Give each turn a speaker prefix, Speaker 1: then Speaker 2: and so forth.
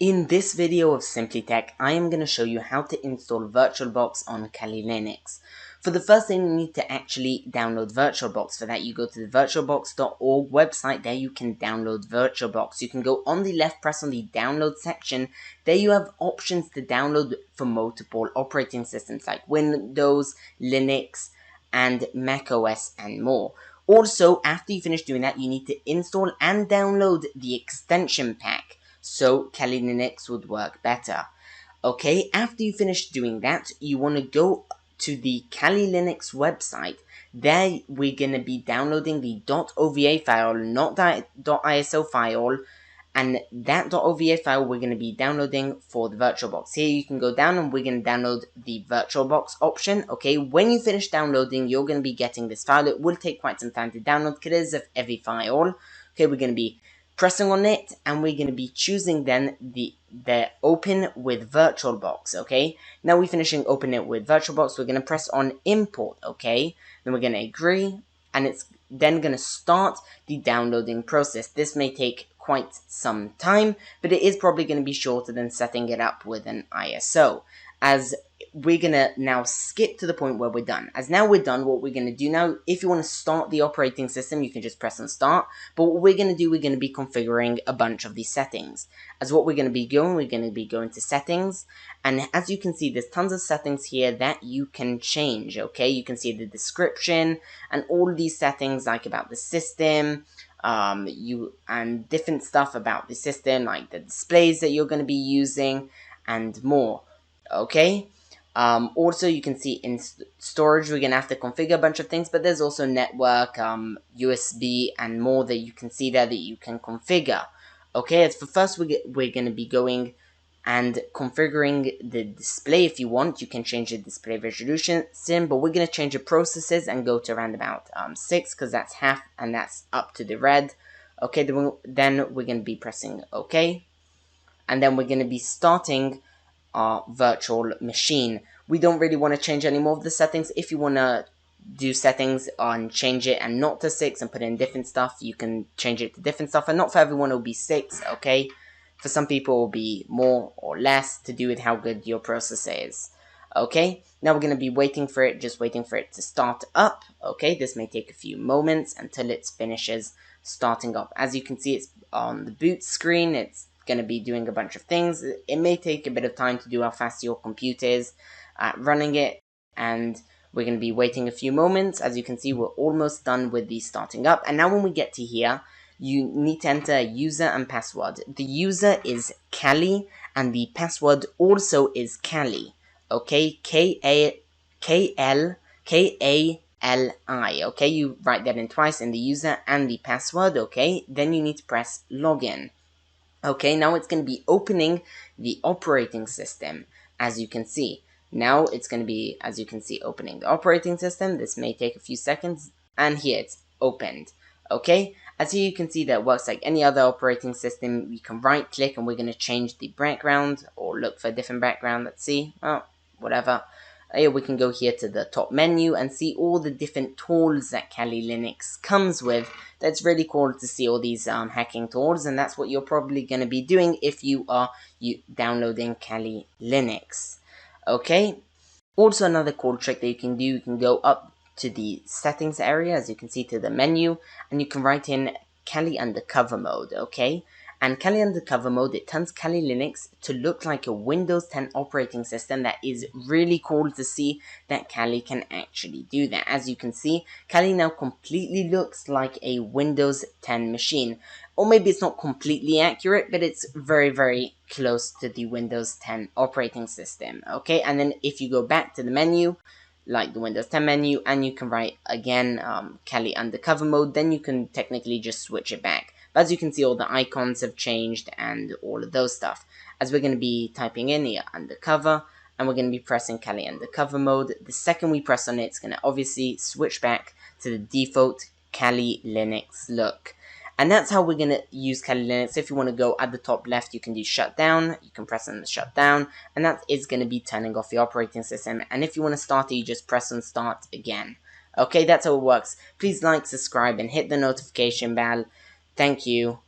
Speaker 1: In this video of Simply Tech, I am going to show you how to install Virtualbox on Kali Linux. For the first thing, you need to actually download Virtualbox. For that, you go to the virtualbox.org website. There you can download Virtualbox. You can go on the left, press on the download section. There you have options to download for multiple operating systems like Windows, Linux, and macOS and more. Also, after you finish doing that, you need to install and download the extension pack, so Kali Linux would work better. Okay, after you finish doing that, you want to go to the Kali Linux website. There we're going to be downloading the .ova file, not that .iso file, and that .ova file we're going to be downloading for the VirtualBox. Here you can go down and we're going to download the VirtualBox option. Okay, when you finish downloading, you're going to be getting this file. It will take quite some time to download because it is a heavy file. Okay, we're going to be pressing on it, and we're going to be choosing then the open with VirtualBox. Okay, now we're finishing open it with VirtualBox. We're going to press on import. Okay, then we're going to agree, and it's then going to start the downloading process. This may take quite some time, but it is probably going to be shorter than setting it up with an ISO, as we're going to now skip to the point where we're done. As now we're done, what we're going to do now, if you want to start the operating system, you can just press on start. But what we're going to do, we're going to be configuring a bunch of these settings. As what we're going to be going, we're going to be going to settings. And as you can see, there's tons of settings here that you can change, okay? You can see the description and all these settings, like about the system, and different stuff about the system, like the displays that you're going to be using, and more, okay? Also, you can see in storage, we're going to have to configure a bunch of things, but there's also network, USB, and more that you can see there that you can configure. Okay, as for first, we're going to be going and configuring the display. If you want, you can change the display resolution, but we're going to change the processes and go to around about 6, because that's half, and that's up to the red. Okay, then we're going to be pressing OK, and then we're going to be starting our virtual machine. We don't really want to change any more of the settings. If you want to do settings and change it and not to 6 and put in different stuff, you can change it to different stuff, and not for everyone it will be 6, okay? For some people it will be more or less to do with how good your processor is. Okay, now we're going to be waiting for it, just waiting for it to start up. Okay, this may take a few moments until it finishes starting up. As you can see, it's on the boot screen. It's going to be doing a bunch of things. It may take a bit of time to do how fast your computer is at running it, and we're going to be waiting a few moments. As you can see, we're almost done with the starting up, and now when we get to here, you need to enter user and password. The user is Kali, and the password also is Kali. Okay, Kali. Okay, you write that in twice in the user and the password. Okay, then you need to press login. Okay, now it's going to be opening the operating system, as you can see. Now it's going to be, as you can see, opening the operating system. This may take a few seconds, and here it's opened. Okay, as here you can see that it works like any other operating system. You can right click, and we're going to change the background or look for a different background. Let's see, whatever. Here we can go here to the top menu and see all the different tools that Kali Linux comes with. That's really cool to see all these hacking tools, and that's what you're probably going to be doing if you are downloading Kali Linux. Okay, also another cool trick that you can do, you can go up to the settings area, as you can see, to the menu, and you can write in Kali Undercover Mode, okay? And Kali Undercover Mode, it turns Kali Linux to look like a Windows 10 operating system. That is really cool to see that Kali can actually do that. As you can see, Kali now completely looks like a Windows 10 machine. Or maybe it's not completely accurate, but it's very, very close to the Windows 10 operating system. Okay, and then if you go back to the menu, like the Windows 10 menu, and you can write again Kali Undercover Mode, then you can technically just switch it back. But as you can see, all the icons have changed and all of those stuff. As we're going to be typing in here Undercover, and we're going to be pressing Kali Undercover Mode. The second we press on it, it's going to obviously switch back to the default Kali Linux look. And that's how we're going to use Kali Linux. If you want to go at the top left, you can do shutdown. You can press on the shutdown, and that is going to be turning off the operating system. And if you want to start it, you just press on start again. Okay, that's how it works. Please like, subscribe, and hit the notification bell. Thank you.